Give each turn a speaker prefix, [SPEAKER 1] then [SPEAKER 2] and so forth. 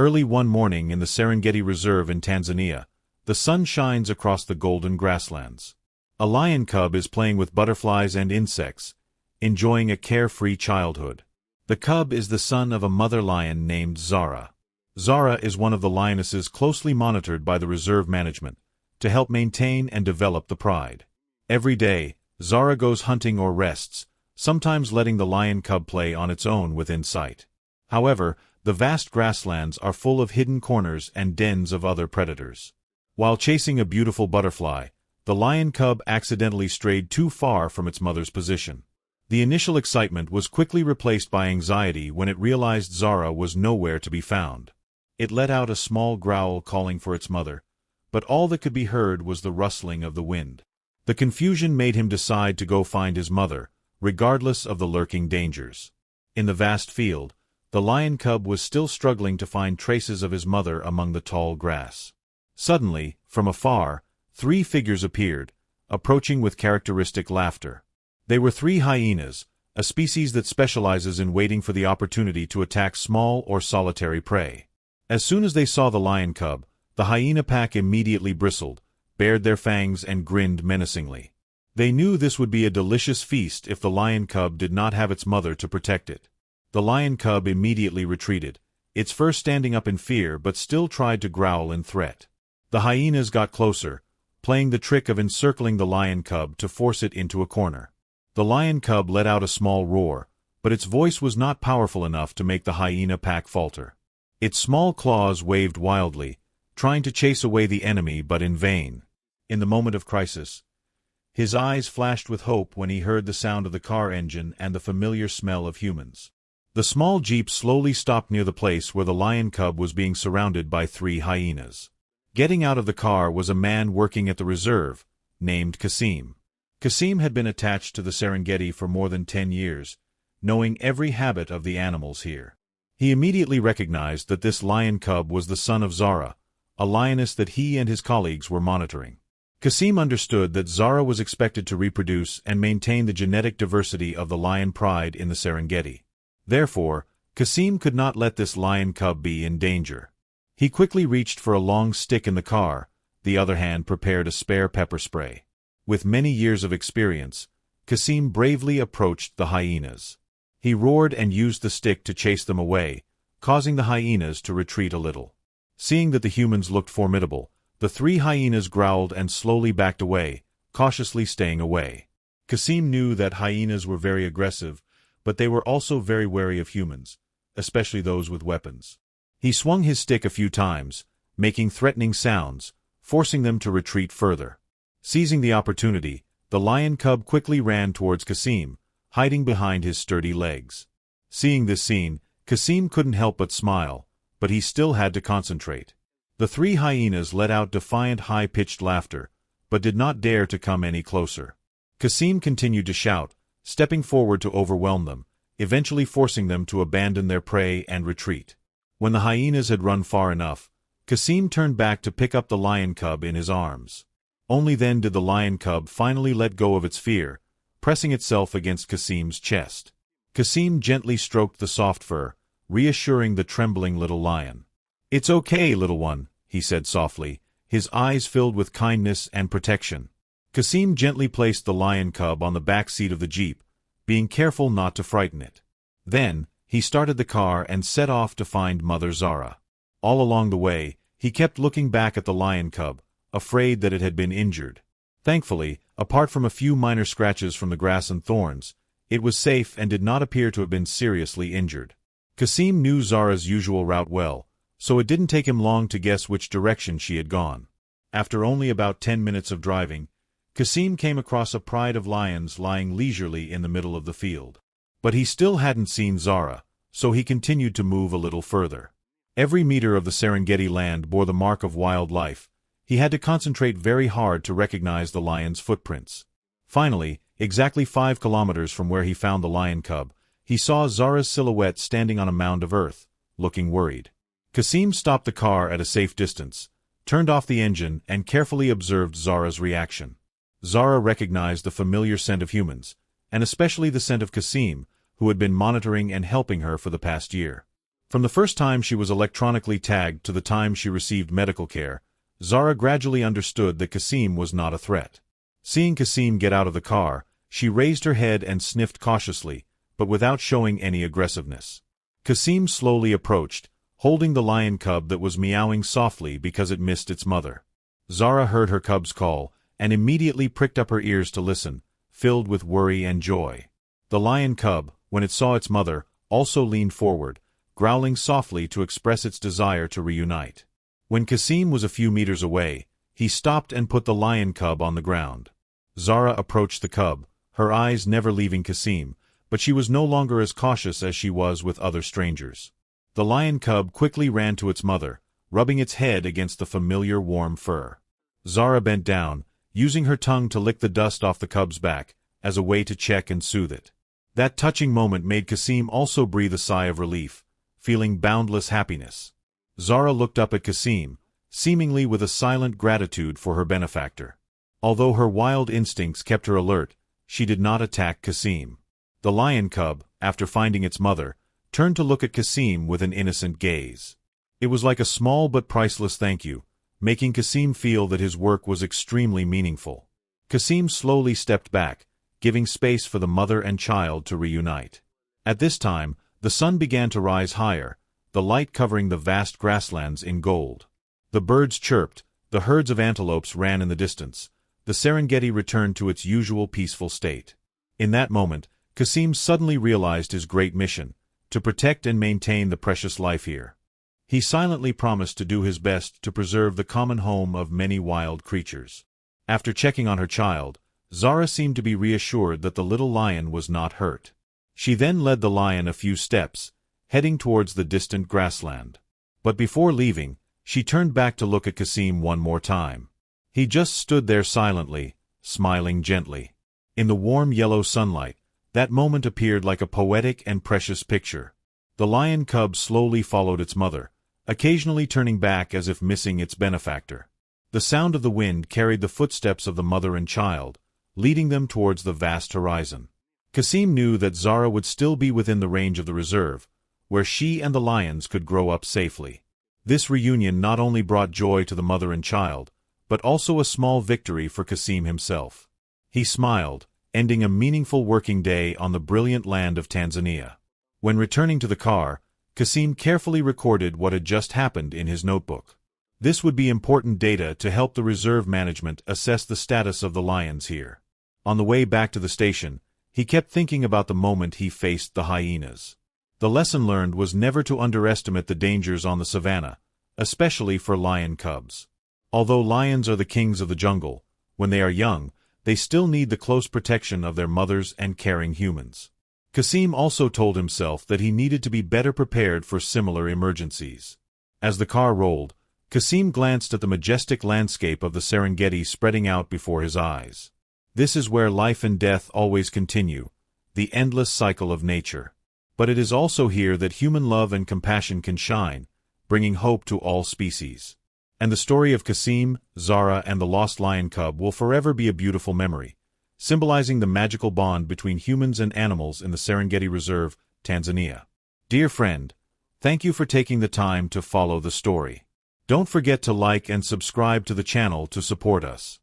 [SPEAKER 1] Early one morning in the Serengeti Reserve in Tanzania, the sun shines across the golden grasslands. A lion cub is playing with butterflies and insects, enjoying a carefree childhood. The cub is the son of a mother lion named Zara. Zara is one of the lionesses closely monitored by the reserve management, to help maintain and develop the pride. Every day, Zara goes hunting or rests, sometimes letting the lion cub play on its own within sight. However, the vast grasslands are full of hidden corners and dens of other predators. While chasing a beautiful butterfly, the lion cub accidentally strayed too far from its mother's position. The initial excitement was quickly replaced by anxiety when it realized Zara was nowhere to be found. It let out a small growl calling for its mother, but all that could be heard was the rustling of the wind. The confusion made him decide to go find his mother, regardless of the lurking dangers. In the vast field, the lion cub was still struggling to find traces of his mother among the tall grass. Suddenly, from afar, 3 figures appeared, approaching with characteristic laughter. They were 3 hyenas, a species that specializes in waiting for the opportunity to attack small or solitary prey. As soon as they saw the lion cub, the hyena pack immediately bristled, bared their fangs and grinned menacingly. They knew this would be a delicious feast if the lion cub did not have its mother to protect it. The lion cub immediately retreated, its fur standing up in fear but still tried to growl in threat. The hyenas got closer, playing the trick of encircling the lion cub to force it into a corner. The lion cub let out a small roar, but its voice was not powerful enough to make the hyena pack falter. Its small claws waved wildly, trying to chase away the enemy but in vain. In the moment of crisis, his eyes flashed with hope when he heard the sound of the car engine and the familiar smell of humans. The small jeep slowly stopped near the place where the lion cub was being surrounded by 3 hyenas. Getting out of the car was a man working at the reserve, named Kasim. Kasim had been attached to the Serengeti for more than 10 years, knowing every habit of the animals here. He immediately recognized that this lion cub was the son of Zara, a lioness that he and his colleagues were monitoring. Kasim understood that Zara was expected to reproduce and maintain the genetic diversity of the lion pride in the Serengeti. Therefore, Kasim could not let this lion cub be in danger. He quickly reached for a long stick in the car, the other hand prepared a spare pepper spray. With many years of experience, Kasim bravely approached the hyenas. He roared and used the stick to chase them away, causing the hyenas to retreat a little. Seeing that the humans looked formidable, the 3 hyenas growled and slowly backed away, cautiously staying away. Kasim knew that hyenas were very aggressive, but they were also very wary of humans, especially those with weapons. He swung his stick a few times, making threatening sounds, forcing them to retreat further. Seizing the opportunity, the lion cub quickly ran towards Kasim, hiding behind his sturdy legs. Seeing this scene, Kasim couldn't help but smile, but he still had to concentrate. The 3 hyenas let out defiant high-pitched laughter, but did not dare to come any closer. Kasim continued to shout, stepping forward to overwhelm them, eventually forcing them to abandon their prey and retreat. When the hyenas had run far enough, Kasim turned back to pick up the lion cub in his arms. Only then did the lion cub finally let go of its fear, pressing itself against Kasim's chest. Kasim gently stroked the soft fur, reassuring the trembling little lion. "It's okay, little one," he said softly, his eyes filled with kindness and protection. Kasim gently placed the lion cub on the back seat of the jeep, being careful not to frighten it. Then, he started the car and set off to find Mother Zara. All along the way, he kept looking back at the lion cub, afraid that it had been injured. Thankfully, apart from a few minor scratches from the grass and thorns, it was safe and did not appear to have been seriously injured. Kasim knew Zara's usual route well, so it didn't take him long to guess which direction she had gone. After only about 10 minutes of driving, Kasim came across a pride of lions lying leisurely in the middle of the field. But he still hadn't seen Zara, so he continued to move a little further. Every meter of the Serengeti land bore the mark of wildlife. He had to concentrate very hard to recognize the lion's footprints. Finally, exactly 5 kilometers from where he found the lion cub, he saw Zara's silhouette standing on a mound of earth, looking worried. Kasim stopped the car at a safe distance, turned off the engine and carefully observed Zara's reaction. Zara recognized the familiar scent of humans, and especially the scent of Kasim, who had been monitoring and helping her for the past year. From the first time she was electronically tagged to the time she received medical care, Zara gradually understood that Kasim was not a threat. Seeing Kasim get out of the car, she raised her head and sniffed cautiously, but without showing any aggressiveness. Kasim slowly approached, holding the lion cub that was meowing softly because it missed its mother. Zara heard her cub's call, and immediately pricked up her ears to listen, filled with worry and joy. The lion cub, when it saw its mother, also leaned forward, growling softly to express its desire to reunite. When Kasim was a few meters away, he stopped and put the lion cub on the ground. Zara approached the cub, her eyes never leaving Kasim, but she was no longer as cautious as she was with other strangers. The lion cub quickly ran to its mother, rubbing its head against the familiar warm fur. Zara bent down, using her tongue to lick the dust off the cub's back, as a way to check and soothe it. That touching moment made Kasim also breathe a sigh of relief, feeling boundless happiness. Zara looked up at Kasim, seemingly with a silent gratitude for her benefactor. Although her wild instincts kept her alert, she did not attack Kasim. The lion cub, after finding its mother, turned to look at Kasim with an innocent gaze. It was like a small but priceless thank you, making Kasim feel that his work was extremely meaningful. Kasim slowly stepped back, giving space for the mother and child to reunite. At this time, the sun began to rise higher, the light covering the vast grasslands in gold. The birds chirped, the herds of antelopes ran in the distance, the Serengeti returned to its usual peaceful state. In that moment, Kasim suddenly realized his great mission, to protect and maintain the precious life here. He silently promised to do his best to preserve the common home of many wild creatures. After checking on her child, Zara seemed to be reassured that the little lion was not hurt. She then led the lion a few steps, heading towards the distant grassland. But before leaving, she turned back to look at Kasim one more time. He just stood there silently, smiling gently. In the warm yellow sunlight, that moment appeared like a poetic and precious picture. The lion cub slowly followed its mother, occasionally turning back as if missing its benefactor. The sound of the wind carried the footsteps of the mother and child, leading them towards the vast horizon. Kasim knew that Zara would still be within the range of the reserve, where she and the lions could grow up safely. This reunion not only brought joy to the mother and child, but also a small victory for Kasim himself. He smiled, ending a meaningful working day on the brilliant land of Tanzania. When returning to the car, Kasim carefully recorded what had just happened in his notebook. This would be important data to help the reserve management assess the status of the lions here. On the way back to the station, he kept thinking about the moment he faced the hyenas. The lesson learned was never to underestimate the dangers on the savannah, especially for lion cubs. Although lions are the kings of the jungle, when they are young, they still need the close protection of their mothers and caring humans. Kasim also told himself that he needed to be better prepared for similar emergencies. As the car rolled, Kasim glanced at the majestic landscape of the Serengeti spreading out before his eyes. This is where life and death always continue, the endless cycle of nature. But it is also here that human love and compassion can shine, bringing hope to all species. And the story of Kasim, Zara, and the lost lion cub will forever be a beautiful memory, symbolizing the magical bond between humans and animals in the Serengeti Reserve, Tanzania. Dear friend, thank you for taking the time to follow the story. Don't forget to like and subscribe to the channel to support us.